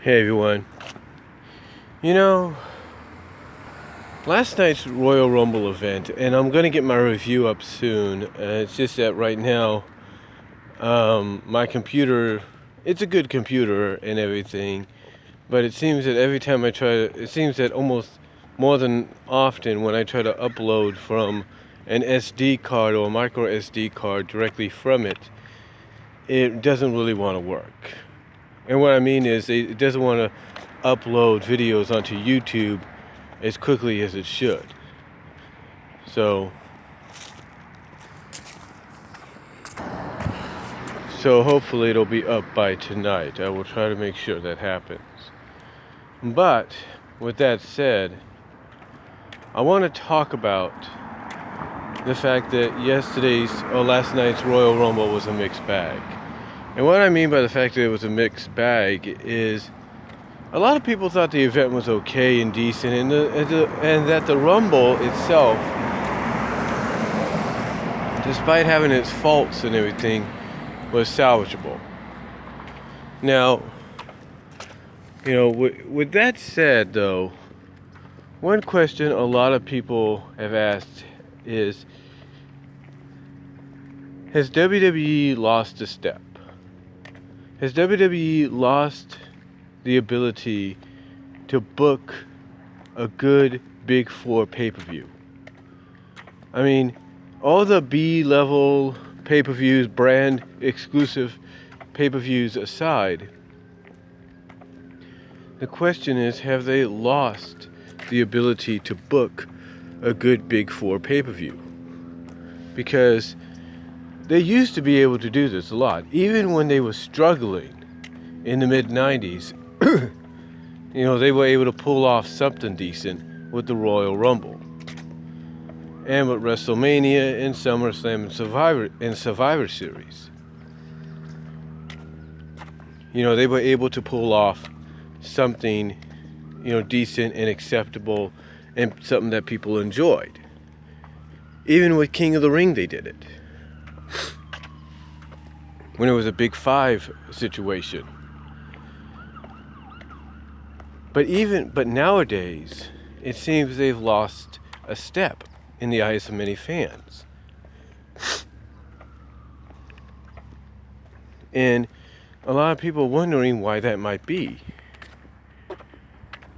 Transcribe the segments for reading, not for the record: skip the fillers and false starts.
Hey everyone. You know, last night's Royal Rumble event, and I'm going to get my review up soon. It's just that right now, my computer, it's a good computer and everything, but it seems that every time it seems that almost more than often when I try to upload from an SD card or a micro SD card directly from it, it doesn't really want to work. And what I mean is, it doesn't want to upload videos onto YouTube as quickly as it should. So hopefully it'll be up by tonight. I will try to make sure that happens. But with that said, I want to talk about the fact that last night's Royal Rumble was a mixed bag. And what I mean by the fact that it was a mixed bag is a lot of people thought the event was okay and decent, and that the Rumble itself, despite having its faults and everything, was salvageable. Now, with that said, though, one question a lot of people have asked is, has WWE lost a step? Has WWE lost the ability to book a good Big Four pay-per-view? I mean, all the B-level pay-per-views, brand exclusive pay-per-views aside, the question is, have they lost the ability to book a good Big Four pay-per-view? Because they used to be able to do this a lot, even when they were struggling in the mid-90s. They were able to pull off something decent with the Royal Rumble, and with WrestleMania and SummerSlam and Survivor Series. They were able to pull off something, decent and acceptable and something that people enjoyed. Even with King of the Ring, they did it. When it was a Big Five situation. But nowadays, it seems they've lost a step in the eyes of many fans. And a lot of people wondering why that might be.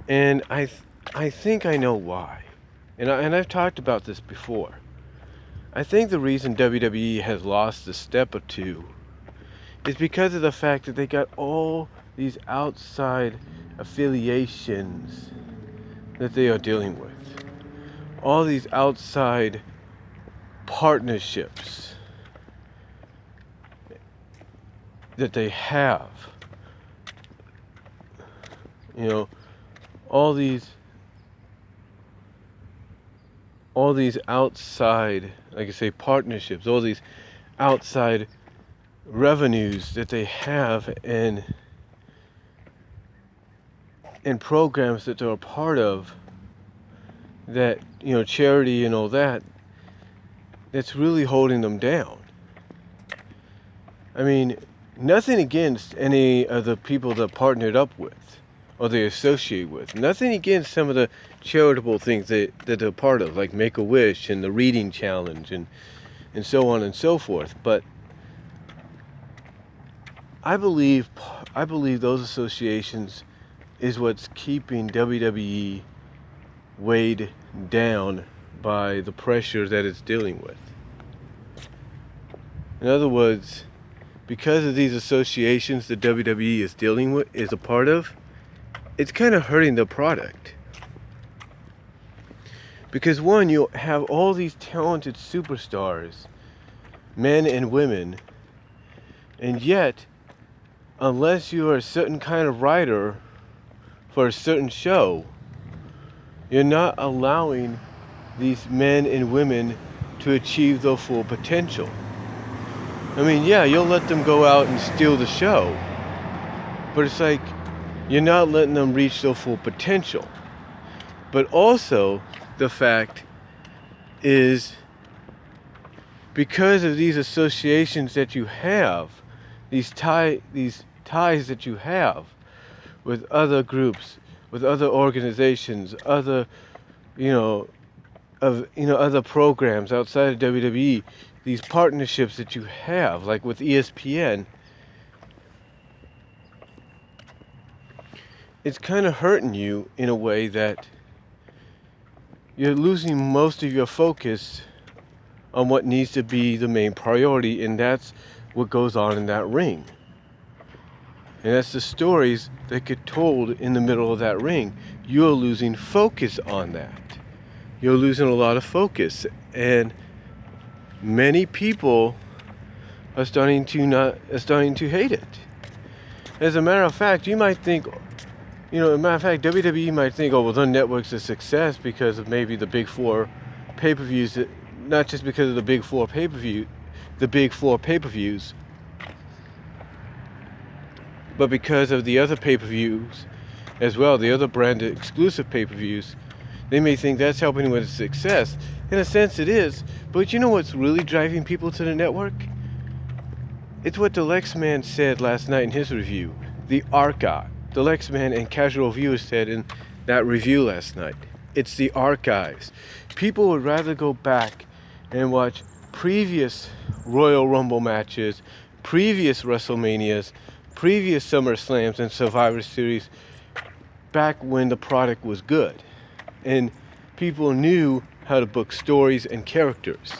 And I think I know why. And I've talked about this before. I think the reason WWE has lost a step or two is because of the fact that they got all these outside affiliations that they are dealing with. All these outside partnerships that they have. All these outside, like I say, partnerships, all these outside revenues that they have and programs that they're a part of, that, charity and all that, that's really holding them down. I mean, nothing against any of the people they're partnered up with or they associate with. Nothing against some of the charitable things that they're part of, like Make-A-Wish and the Reading Challenge and so on and so forth. But I believe those associations is what's keeping WWE weighed down by the pressure that it's dealing with. In other words, because of these associations that WWE is a part of, it's kind of hurting the product. Because one, you have all these talented superstars, men and women, and yet, unless you are a certain kind of writer for a certain show, you're not allowing these men and women to achieve their full potential. I mean, yeah, you'll let them go out and steal the show, but it's like you're not letting them reach their full potential. But also, the fact is, because of these associations that you have, these ties that you have with other groups, with other organizations, other, other programs outside of WWE, these partnerships that you have, like with ESPN, it's kind of hurting you in a way that you're losing most of your focus on what needs to be the main priority, and that's what goes on in that ring. And that's the stories that get told in the middle of that ring. You're losing focus on that. You're losing a lot of focus, and many people are starting to hate it. As a matter of fact, you might think, WWE might think, oh, well, their network's a success because of maybe the big four pay-per-views, not just because of the big four pay-per-views, but because of the other pay-per-views as well, the other branded exclusive pay-per-views. They may think that's helping with success. In a sense, it is. But you know what's really driving people to the network? It's what the Lexman said last night in his review. The archive. The Lexman and casual viewers said in that review last night. It's the archives. People would rather go back and watch previous Royal Rumble matches, previous WrestleManias, previous SummerSlams and Survivor Series back when the product was good. And people knew how to book stories and characters.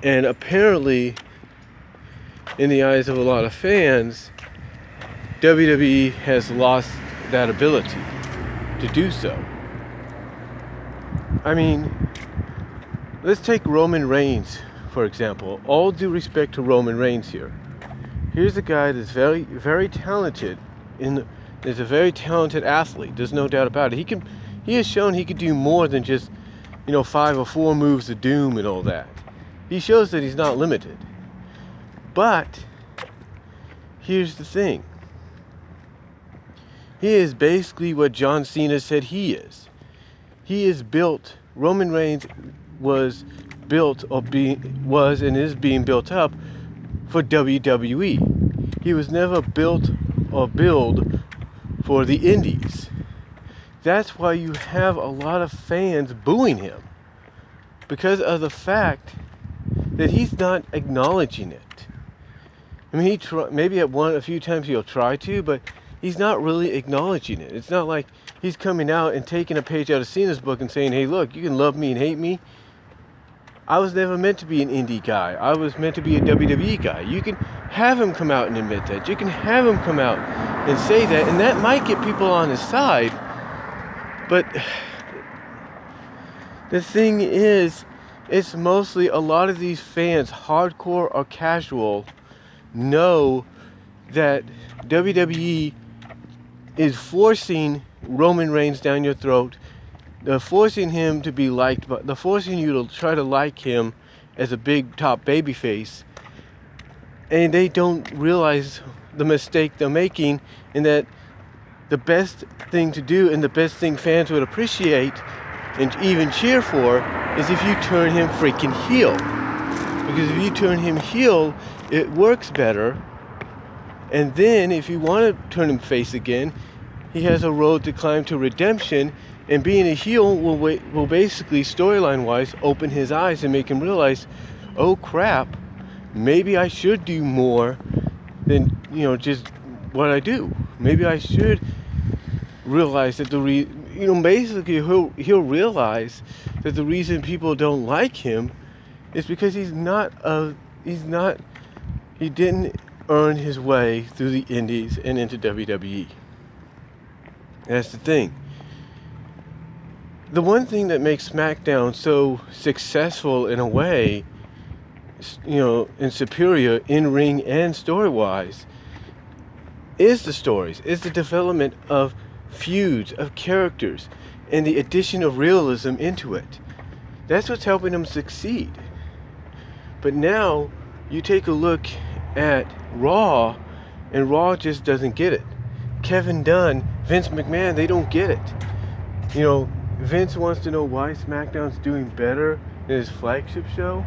And apparently, in the eyes of a lot of fans, WWE has lost that ability to do so. I mean, let's take Roman Reigns, for example. All due respect to Roman Reigns here. Here's a guy that's very, very talented. Is a very talented athlete. There's no doubt about it. He has shown he could do more than just, 5 or 4 moves of doom and all that. He shows that he's not limited. But here's the thing. He is basically what John Cena said he is. He is built. Roman Reigns was built was and is being built up for WWE. He was never built or built for the indies. That's why you have a lot of fans booing him, because of the fact that he's not acknowledging it. I mean, maybe a few times he'll try to, but he's not really acknowledging it. It's not like he's coming out and taking a page out of Cena's book and saying, hey, look, you can love me and hate me. I was never meant to be an indie guy. I was meant to be a WWE guy. You can have him come out and admit that. You can have him come out and say that, and that might get people on his side. But the thing is, it's mostly a lot of these fans, hardcore or casual, know that WWE is forcing Roman Reigns down your throat. They're forcing him to be liked, but they're forcing you to try to like him as a big top babyface. And they don't realize the mistake they're making, and that the best thing to do and the best thing fans would appreciate and even cheer for is if you turn him freaking heel. Because if you turn him heel, it works better. And then if you want to turn him face again, he has a road to climb to redemption, and being a heel will basically, storyline-wise, open his eyes and make him realize, oh crap, maybe I should do more than, just what I do. Maybe I should realize that basically he'll realize that the reason people don't like him is because he didn't earn his way through the indies and into WWE. That's the thing. The one thing that makes Smackdown so successful in a way, and superior in ring and story-wise, is the stories, is the development of feuds, of characters, and the addition of realism into it. That's what's helping them succeed. But now, you take a look at Raw, and Raw just doesn't get it. Kevin Dunn, Vince McMahon, they don't get it. Vince wants to know why SmackDown's doing better than his flagship show.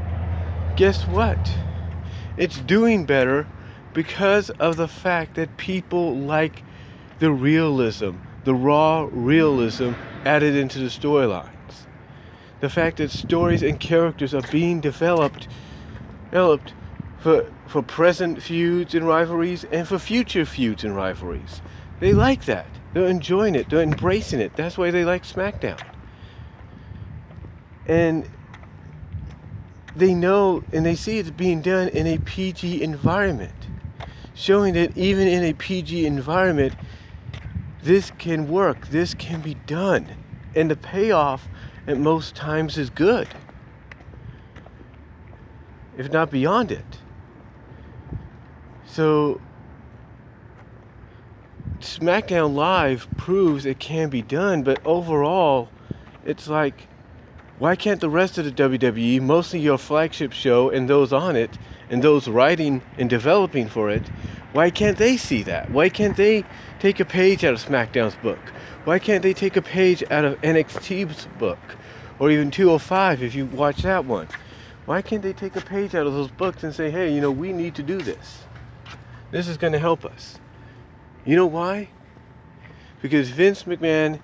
Guess what? It's doing better because of the fact that people like the realism, the raw realism added into the storylines. The fact that stories and characters are being developed for present feuds and rivalries and for future feuds and rivalries. They like that. They're enjoying it. They're embracing it. That's why they like Smackdown. And they know and they see it's being done in a PG environment, showing that even in a PG environment, this can work, this can be done, and the payoff at most times is good, if not beyond it. So SmackDown Live proves it can be done, but overall, it's like, why can't the rest of the WWE, mostly your flagship show and those on it, and those writing and developing for it, why can't they see that? Why can't they take a page out of SmackDown's book? Why can't they take a page out of NXT's book? Or even 205 if you watch that one. Why can't they take a page out of those books and say, hey, we need to do this. This is going to help us. You know why? Because Vince McMahon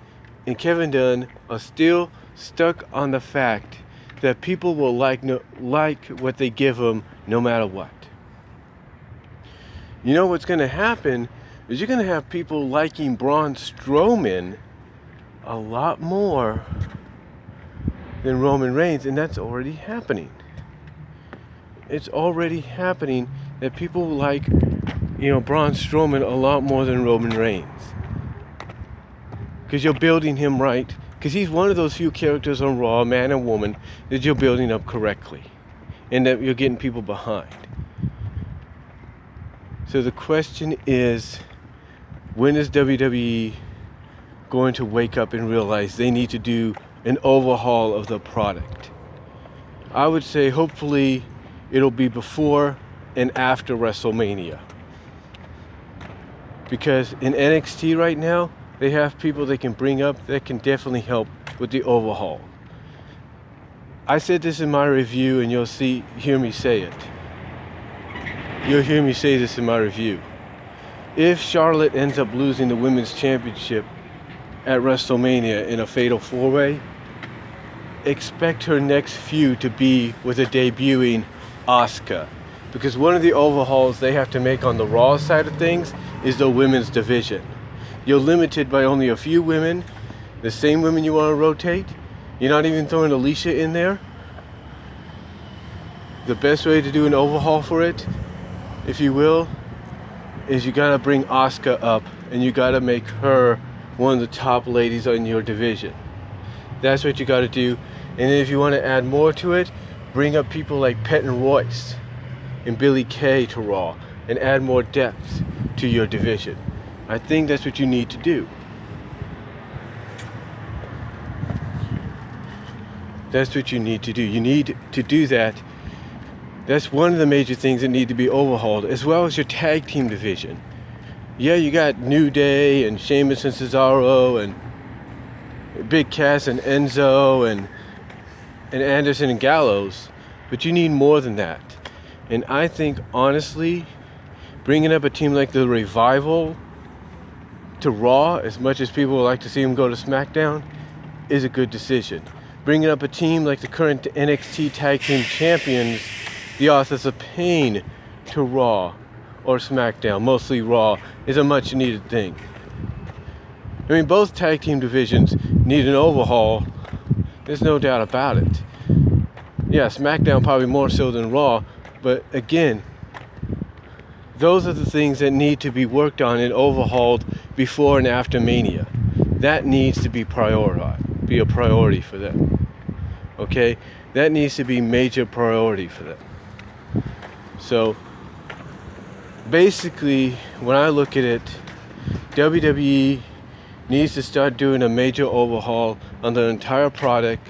and Kevin Dunn are still stuck on the fact that people will like what they give them no matter what. You know what's going to happen is you're going to have people liking Braun Strowman a lot more than Roman Reigns, and that's already happening. It's already happening that people like, Braun Strowman a lot more than Roman Reigns. Because you're building him right. Because he's one of those few characters on Raw, man and woman, that you're building up correctly. And that you're getting people behind. So the question is, when is WWE going to wake up and realize they need to do an overhaul of the product? I would say hopefully it'll be before and after WrestleMania. Because in NXT right now, they have people they can bring up that can definitely help with the overhaul. I said this in my review, and you'll hear me say it. You'll hear me say this in my review. If Charlotte ends up losing the Women's Championship at WrestleMania in a Fatal 4-Way, expect her next feud to be with a debuting Asuka. Because one of the overhauls they have to make on the Raw side of things is the women's division. You're limited by only a few women, the same women you want to rotate. You're not even throwing Alicia in there. The best way to do an overhaul for it, if you will, is you gotta bring Asuka up and you gotta make her one of the top ladies in your division. That's what you gotta do. And then if you want to add more to it, bring up people like Peyton Royce and Billie Kay to Raw and add more depth to your division. I think that's what you need to do. That's what you need to do. You need to do that. That's one of the major things that need to be overhauled, as well as your tag team division. Yeah, you got New Day and Sheamus and Cesaro and Big Cass and Enzo and Anderson and Gallows, but you need more than that. And I think, honestly, bringing up a team like the Revival to Raw, as much as people would like to see them go to SmackDown, is a good decision. Bringing up a team like the current NXT Tag Team Champions, the Authors of Pain, to Raw or SmackDown, mostly Raw, is a much needed thing. I mean, both tag team divisions need an overhaul. There's no doubt about it. Yeah, SmackDown probably more so than Raw, but again, those are the things that need to be worked on and overhauled before and after Mania. That needs to be a priority for them. Okay? That needs to be major priority for them. So, basically, when I look at it, WWE needs to start doing a major overhaul on the entire product,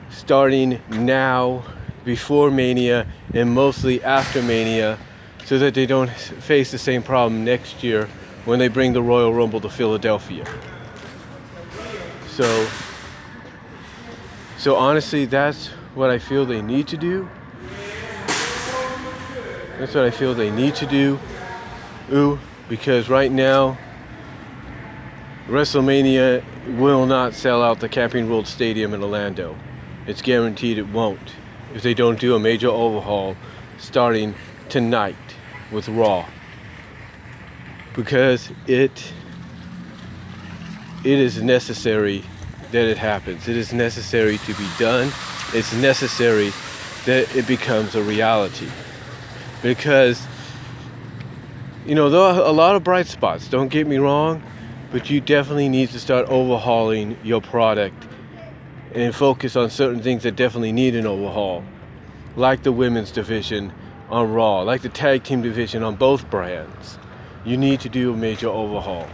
starting now, before Mania, and mostly after Mania, so that they don't face the same problem next year when they bring the Royal Rumble to Philadelphia. So honestly, that's what I feel they need to do. That's what I feel they need to do. because right now WrestleMania will not sell out the Camping World Stadium in Orlando. It's guaranteed it won't if they don't do a major overhaul starting tonight with Raw, because it is necessary that it happens. It is necessary to be done. It's necessary that it becomes a reality, because there are a lot of bright spots, don't get me wrong, but you definitely need to start overhauling your product and focus on certain things that definitely need an overhaul, like the women's division on Raw, like the tag team division on both brands. You need to do a major overhaul.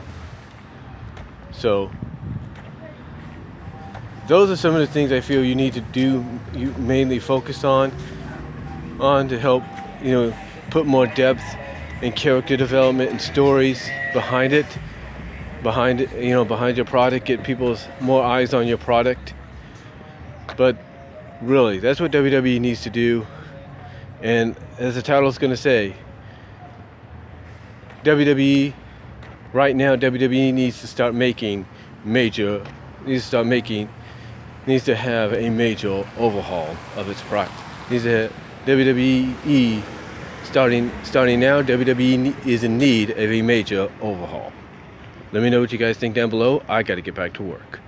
So those are some of the things I feel you need to do, you mainly focus on to help, put more depth and character development and stories behind your product, get people's more eyes on your product. But really, that's what WWE needs to do. And as the title's going to say, WWE needs to start making needs to have a major overhaul of its product. WWE starting now, WWE is in need of a major overhaul. Let me know what you guys think down below. I got to get back to work.